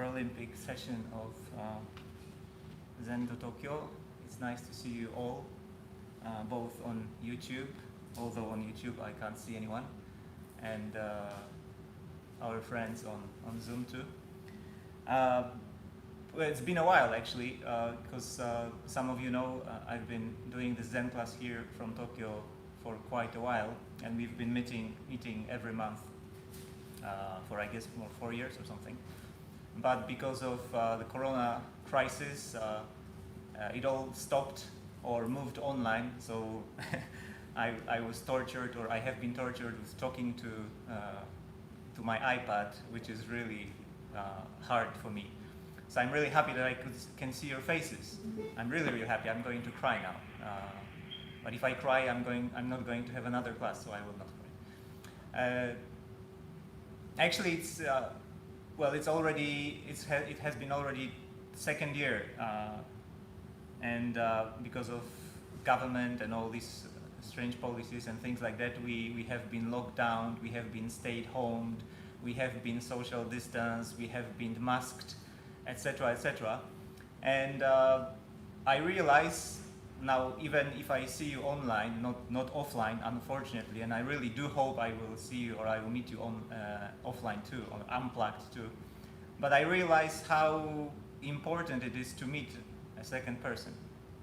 Paralympic session of ZenDo Tokyo. It's nice to see you all, both on YouTube, although on YouTube I can't see anyone, and our friends on Zoom too. Well, it's been a while actually, because some of you know I've been doing the Zen class here from Tokyo for quite a while, and we've been meeting every month for I guess more 4 years or something. But because of the Corona crisis, it all stopped or moved online. So I was tortured, or I have been tortured with talking to my iPad, which is really hard for me. So I'm really happy that I can see your faces. I'm really happy. I'm going to cry now. But if I cry, I'm not going to have another class, so I will not cry. Actually, it's well, it has been already second year, and because of government and all these strange policies and things like that, we have been locked down, we have been stayed home, we have been social distance, we have been masked, etc., etc. And I realize now, even if I see you online, not offline, unfortunately, and I really do hope I will see you or I will meet you on offline too, on unplugged too. But I realize how important it is to meet a second person,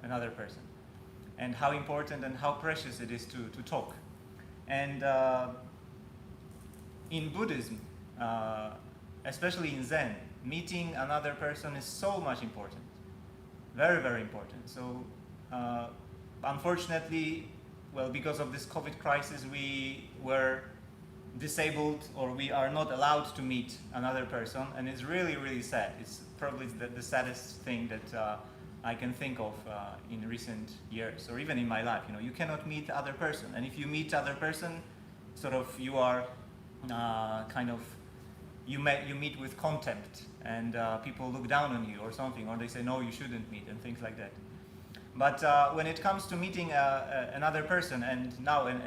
another person, and how important and how precious it is to talk. And in Buddhism, especially in Zen, meeting another person is so much important, very important. So unfortunately, well, because of this COVID crisis, we were disabled, or we are not allowed to meet another person, and it's really sad. It's probably the saddest thing that I can think of in recent years, or even in my life. You know, you cannot meet other person, and if you meet other person, sort of you are kind of you meet with contempt, and people look down on you or something, or they say no, you shouldn't meet, and things like that. But when it comes to meeting another person, and now and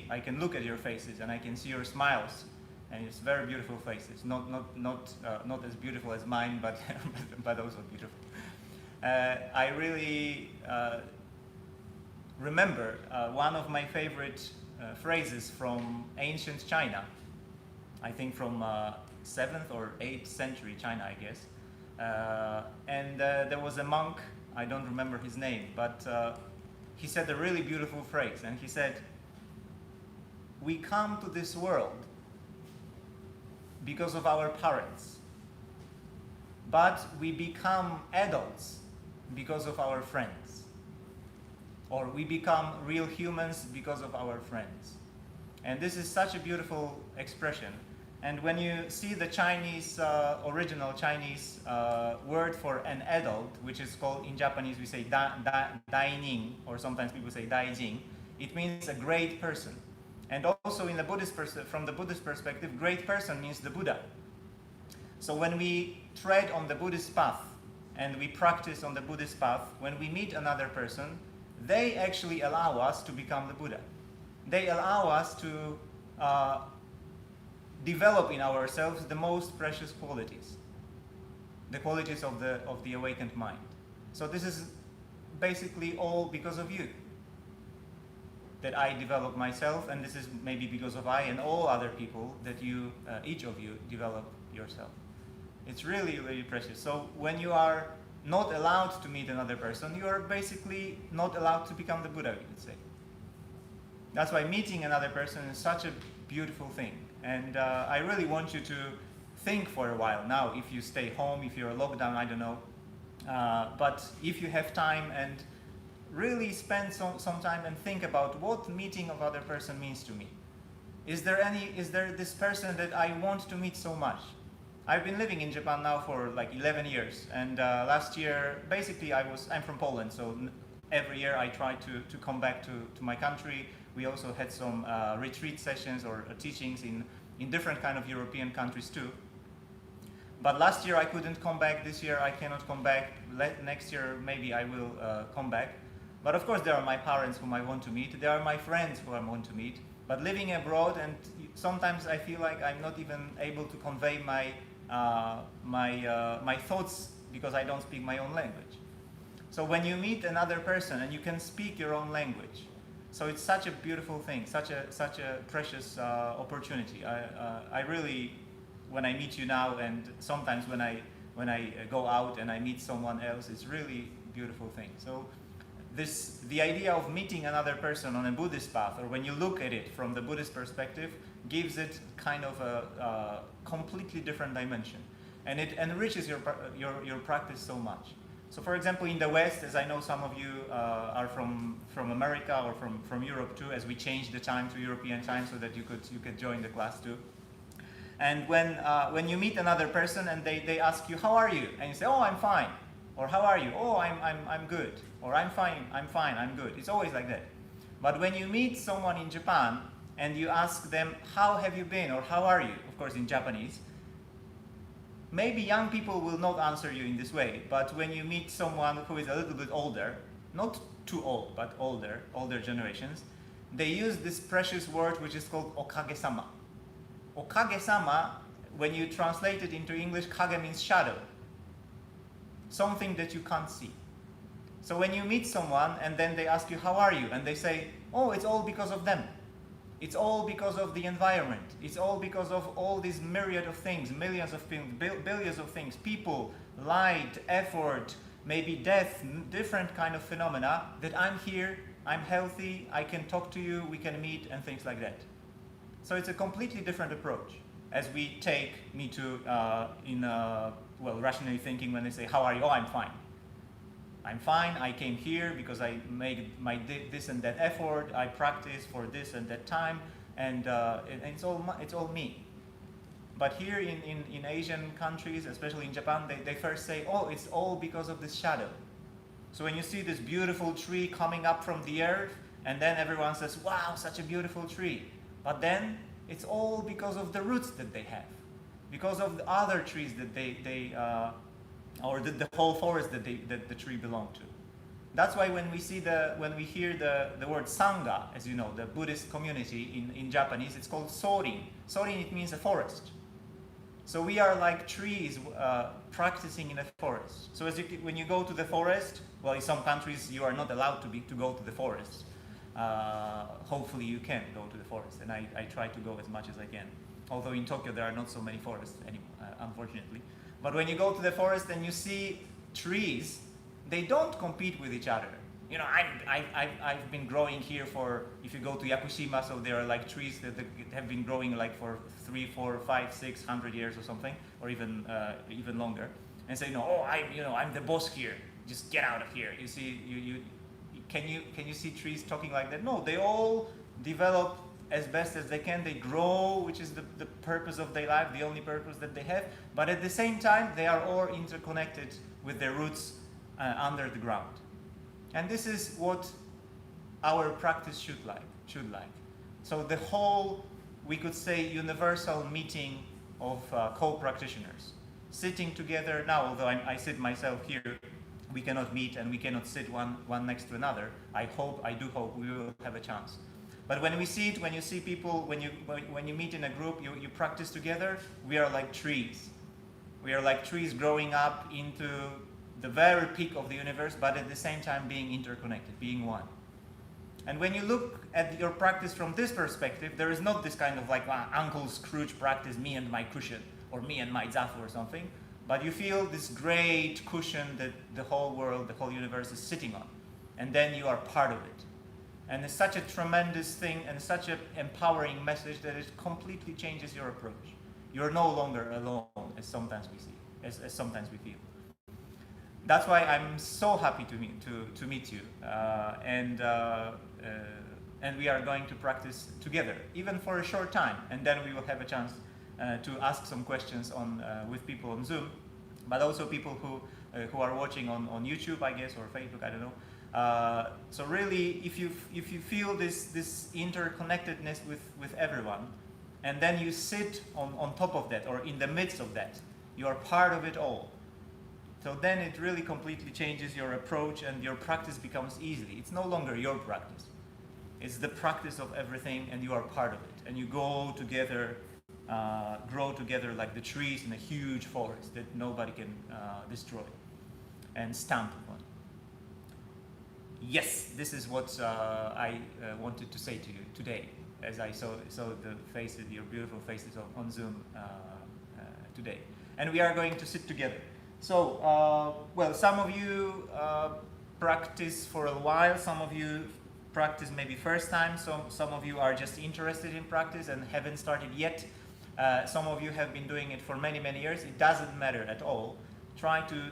I can look at your faces and I can see your smiles, and it's very beautiful faces. Not as beautiful as mine, but but also beautiful. I really remember one of my favorite phrases from ancient China. I think from 7th or 8th century China, I guess. And there was a monk. I don't remember his name, but he said a really beautiful phrase, and he said, "We come to this world because of our parents, but we become adults because of our friends, or we become real humans because of our friends." And this is such a beautiful expression. And when you see the Chinese, original Chinese word for an adult, which is called, in Japanese we say Day9, or sometimes people say Daijin, it means a great person. And also in the from the Buddhist perspective, great person means the Buddha. So when we tread on the Buddhist path, and we practice on the Buddhist path, when we meet another person, they actually allow us to become the Buddha. They allow us to develop in ourselves the most precious qualities, the qualities of the awakened mind. So this is basically all because of you that I develop myself, and this is maybe because of I and all other people that you, each of you, develop yourself. It's really precious. So when you are not allowed to meet another person, you are basically not allowed to become the Buddha, we could say. That's why meeting another person is such a beautiful thing. And I really want you to think for a while now, if you stay home, if you're locked down, I don't know. But if you have time, and really spend some time and think about what meeting of other person means to me. Is there this person that I want to meet so much? I've been living in Japan now for like 11 years. And last year, basically I'm from Poland, so every year I try to come back to my country. We also had some retreat sessions or teachings in different kind of European countries too. But last year I couldn't come back. This year I cannot come back. Next year maybe I will come back. But of course there are my parents whom I want to meet. There are my friends who I want to meet. But living abroad, and sometimes I feel like I'm not even able to convey my my thoughts because I don't speak my own language. So when you meet another person and you can speak your own language, so it's such a beautiful thing, such a precious opportunity. I really, when I meet you now, and sometimes when I go out and I meet someone else, it's really a beautiful thing. So the idea of meeting another person on a Buddhist path, or when you look at it from the Buddhist perspective, gives it kind of a completely different dimension, and it enriches your practice so much. So, for example, in the West, as I know some of you are from America or from Europe too, as we changed the time to European time so that you could join the class too. And when you meet another person and they ask you, how are you? And you say, oh, I'm fine. Or how are you? Oh, I'm good. Or I'm fine, I'm good. It's always like that. But when you meet someone in Japan and you ask them, how have you been? Or how are you? Of course, in Japanese. Maybe young people will not answer you in this way, but when you meet someone who is a little bit older, not too old, but older generations, they use this precious word which is called okage-sama. Okage-sama, when you translate it into English, kage means shadow. Something that you can't see. So when you meet someone and then they ask you, how are you? And they say, oh, it's all because of them. It's all because of the environment. It's all because of all these myriad of things, millions of things, billions of things, people, light, effort, maybe death, different kind of phenomena, that I'm here, I'm healthy, I can talk to you, we can meet, and things like that. So it's a completely different approach, as we take me to, rationally thinking when they say, how are you? Oh, I'm fine. I'm fine, I came here because I made this and that effort, I practiced for this and that time, and it's all me. But here in Asian countries, especially in Japan, they first say, oh, it's all because of this shadow. So when you see this beautiful tree coming up from the earth, and then everyone says, wow, such a beautiful tree. But then it's all because of the roots that they have, because of the other trees that or the whole forest that the tree belonged to. That's why when we hear the word Sangha, as you know, the Buddhist community in Japanese, it's called Sorin. Sorin, it means a forest. So we are like trees practicing in a forest. So when you go to the forest, well, in some countries you are not allowed to go to the forest. Hopefully you can go to the forest, and I try to go as much as I can. Although in Tokyo there are not so many forests anymore, unfortunately. But when you go to the forest and you see trees, they don't compete with each other. You know, I've been growing here for, if you go to Yakushima, so there are like trees that have been growing like for 3, 4, 5, 600 years or something, or even longer, and say, no, oh, I'm the boss here. Just get out of here. You see, can you see trees talking like that? No, they all develop as best as they can. They grow, which is the purpose of their life, the only purpose that they have. But at the same time, they are all interconnected with their roots under the ground. And this is what our practice should like. So the whole, we could say, universal meeting of co-practitioners, sitting together. Now, although I sit myself here, we cannot meet and we cannot sit one next to another. I do hope we will have a chance. But when we see it, when you see people, when you meet in a group, you practice together, we are like trees. We are like trees growing up into the very peak of the universe, but at the same time being interconnected, being one. And when you look at your practice from this perspective, there is not this kind of like Uncle Scrooge practice, me and my cushion, or me and my Zafu or something, but you feel this great cushion that the whole world, the whole universe is sitting on. And then you are part of it. And it's such a tremendous thing and such an empowering message that it completely changes your approach. You're no longer alone, as sometimes we see, as sometimes we feel. That's why I'm so happy to meet you, and we are going to practice together, even for a short time, and then we will have a chance to ask some questions with people on Zoom, but also people who are watching on YouTube, I guess, or Facebook, I don't know. So really, if you feel this interconnectedness with everyone, and then you sit on top of that or in the midst of that, you are part of it all. So then it really completely changes your approach and your practice becomes easy. It's no longer your practice. It's the practice of everything and you are part of it. And you go together grow together like the trees in a huge forest that nobody can destroy and stamp upon. Yes, this is what I wanted to say to you today, as I saw the faces, your beautiful faces on Zoom today. And we are going to sit together. So, well, some of you practice for a while, some of you practice maybe first time, some of you are just interested in practice and haven't started yet. Some of you have been doing it for many, many years. It doesn't matter at all. Try to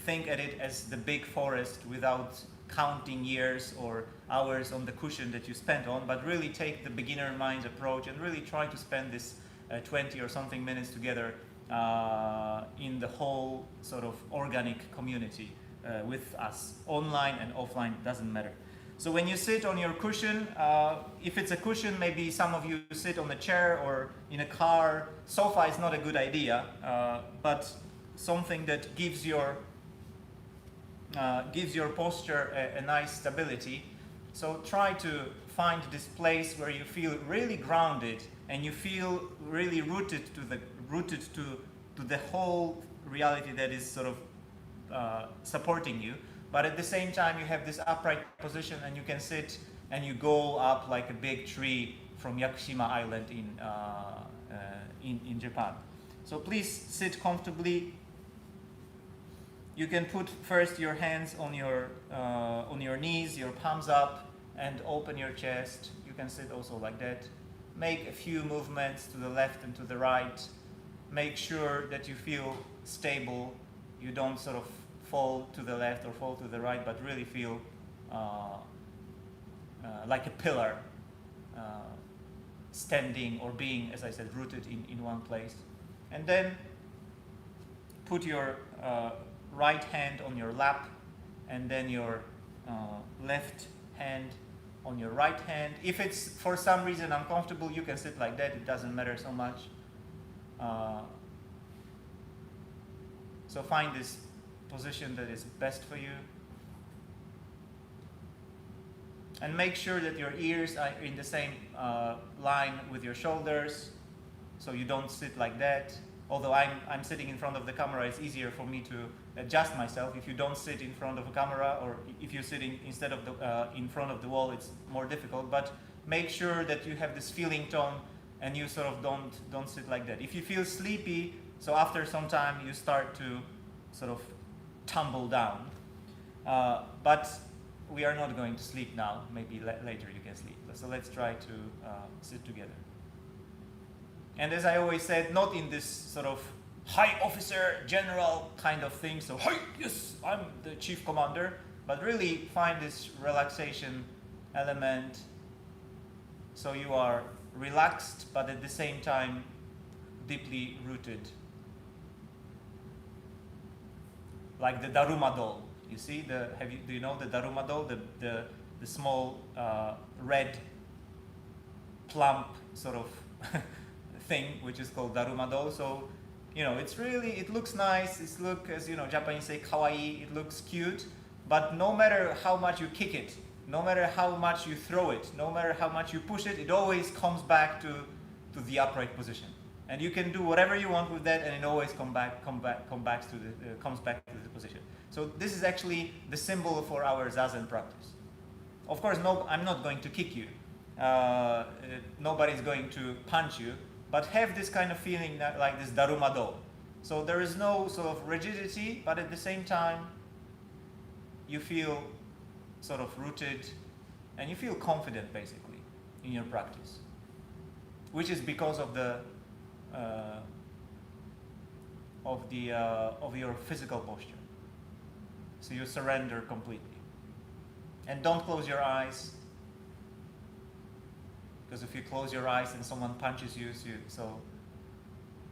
think at it as the big forest without counting years or hours on the cushion that you spent on, but really take the beginner mind approach and really try to spend this 20 or something minutes together in the whole sort of organic community with us, online and offline, doesn't matter. So when you sit on your cushion, if it's a cushion, maybe some of you sit on a chair or in a car. Sofa is not a good idea, but something that gives your posture a nice stability. So try to find this place where you feel really grounded and you feel really rooted to the whole reality that is sort of supporting you. But at the same time, you have this upright position and you can sit and you go up like a big tree from Yakushima Island in Japan. So please sit comfortably. You can put first your hands on your knees, your palms up, and open your chest. You can sit also like that. Make a few movements to the left and to the right. Make sure that you feel stable. You don't sort of fall to the left or fall to the right, but really feel like a pillar, standing or being, as I said, rooted in one place. And then put your right hand on your lap and then your left hand on your right hand. If it's for some reason uncomfortable, you can sit like that. It doesn't matter so much. So find this position that is best for you. And make sure that your ears are in the same line with your shoulders, so you don't sit like that. Although I'm sitting in front of the camera, it's easier for me to adjust myself. If you don't sit in front of a camera, or if you're sitting instead of in front of the wall, it's more difficult. But make sure that you have this feeling tone and you sort of don't sit like that. If you feel sleepy, so after some time you start to sort of tumble down. But we are not going to sleep now. Maybe later you can sleep. So let's try to sit together. And as I always said, not in this sort of high officer, general kind of thing. So, hey, yes, I'm the chief commander. But really find this relaxation element. So you are relaxed, but at the same time, deeply rooted. Like the Dharma doll. You see, do you know the Dharma doll? The small red plump sort of thing, which is called Dharma doll. So, you know, it looks nice. It looks, as you know, Japanese say kawaii. It looks cute. But no matter how much you kick it, no matter how much you throw it, no matter how much you push it, it always comes back to the upright position. And you can do whatever you want with that, and it always comes back to the position. So this is actually the symbol for our Zazen practice. Of course, no, I'm not going to kick you. Nobody's going to punch you, but have this kind of feeling that, like this Dharma do. So there is no sort of rigidity, but at the same time, you feel sort of rooted, and you feel confident basically in your practice, which is because of your physical posture. So you surrender completely. And don't close your eyes, because if you close your eyes and someone punches you,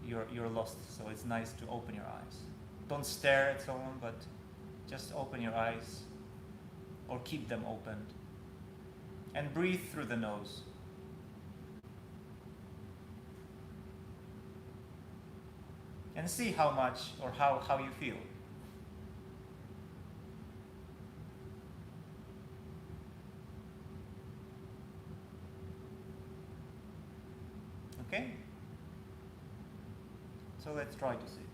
you're lost. So it's nice to open your eyes. Don't stare at someone, but just open your eyes, or keep them opened. And breathe through the nose. And see how much or how you feel. Okay? So let's try to sit.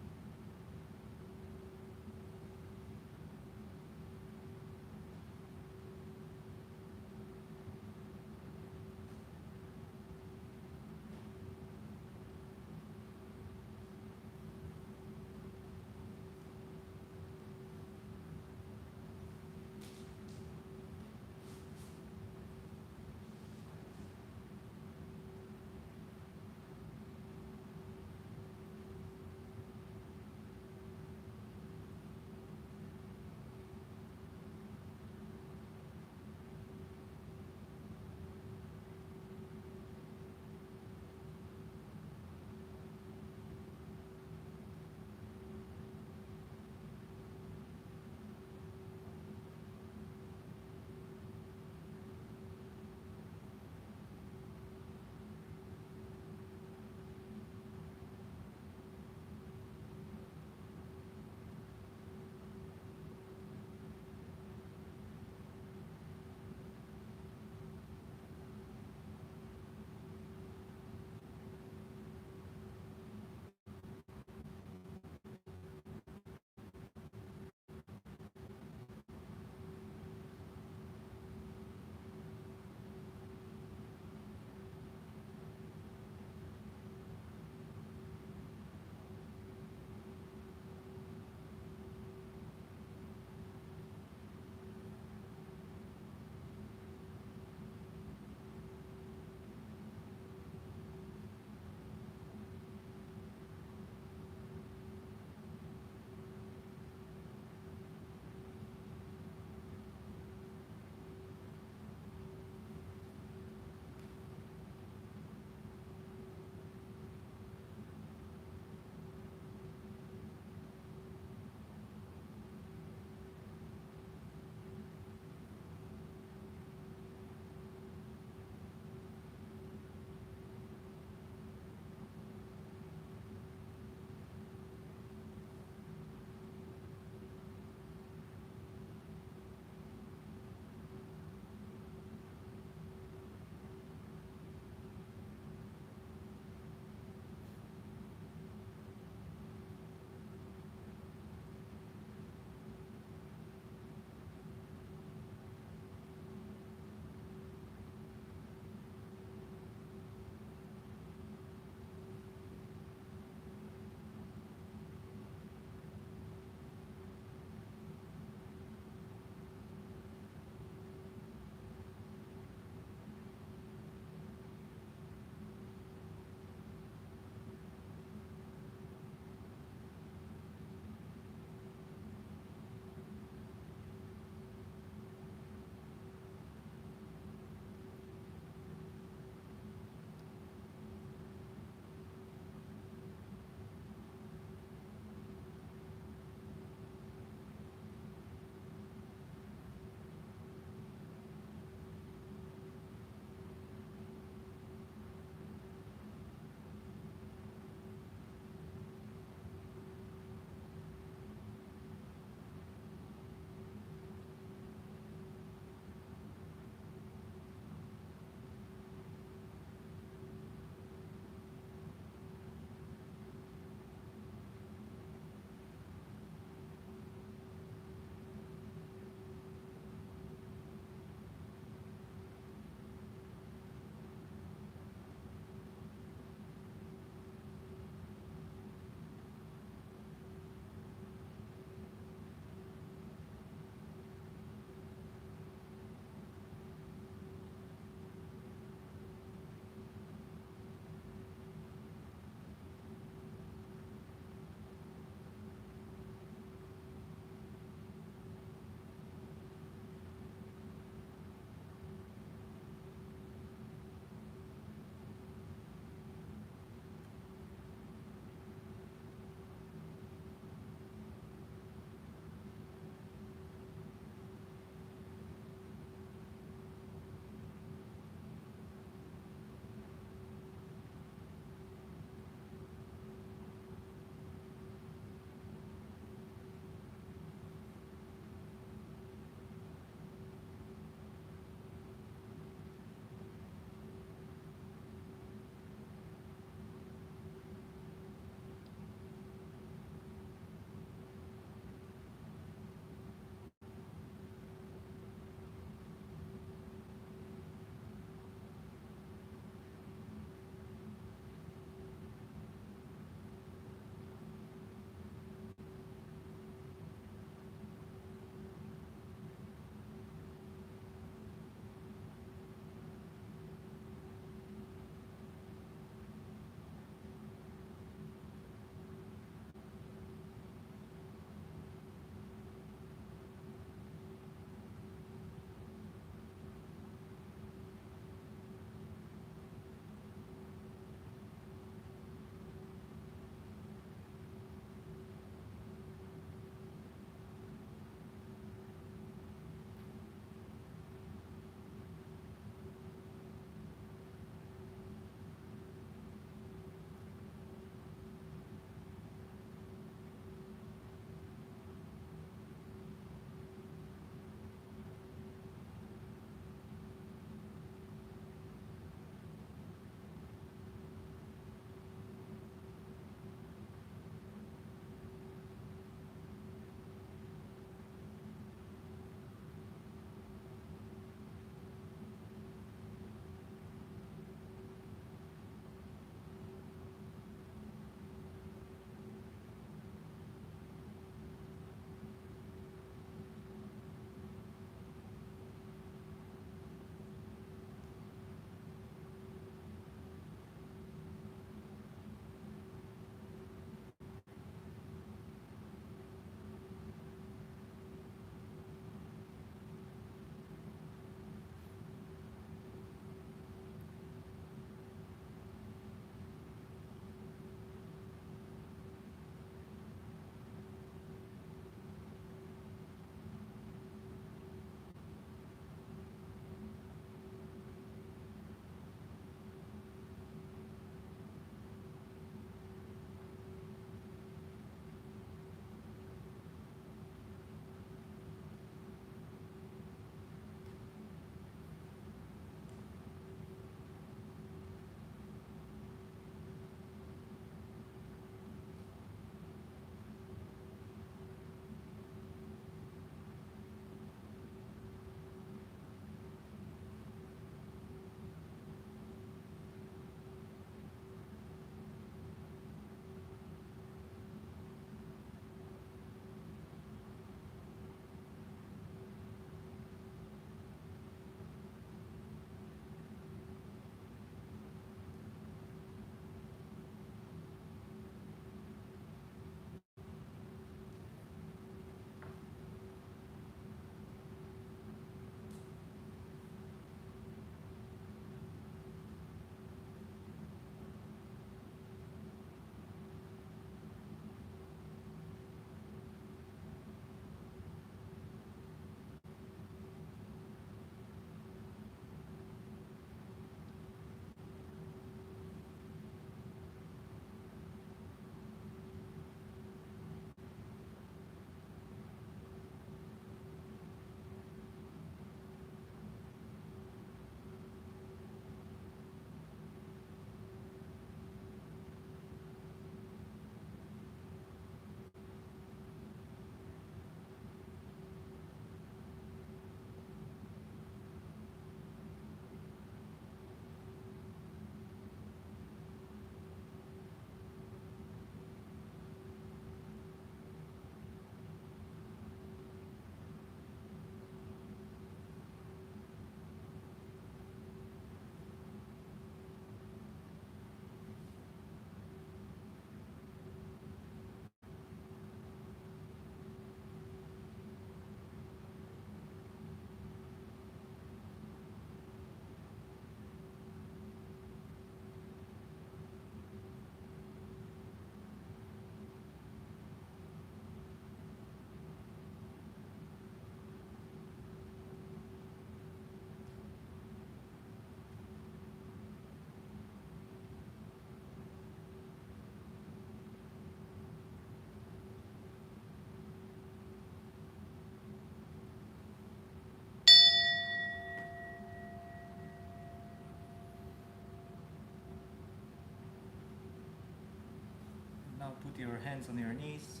Now put your hands on your knees.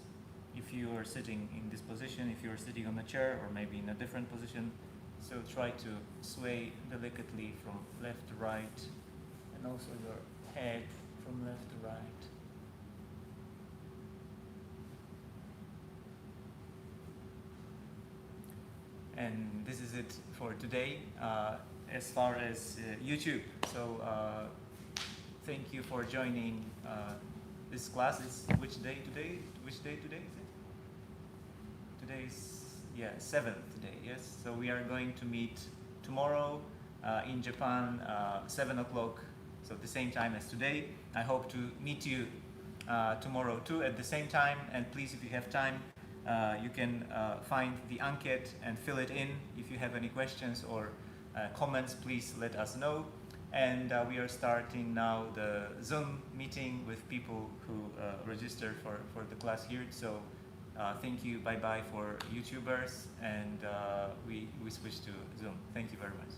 If you are sitting in this position, if you are sitting on a chair or maybe in a different position, so try to sway delicately from left to right, and also your head from left to right. And this is it for today as far as YouTube. So thank you for joining this class. It's which day today? Which day today is it? Today is 7th day. Yes. So we are going to meet tomorrow in Japan, 7 o'clock. So at the same time as today. I hope to meet you tomorrow too at the same time. And please, if you have time, you can find the anket and fill it in. If you have any questions or comments, please let us know. And we are starting now the Zoom meeting with people who registered for the class here. So thank you, bye-bye for YouTubers, and we switch to Zoom. Thank you very much.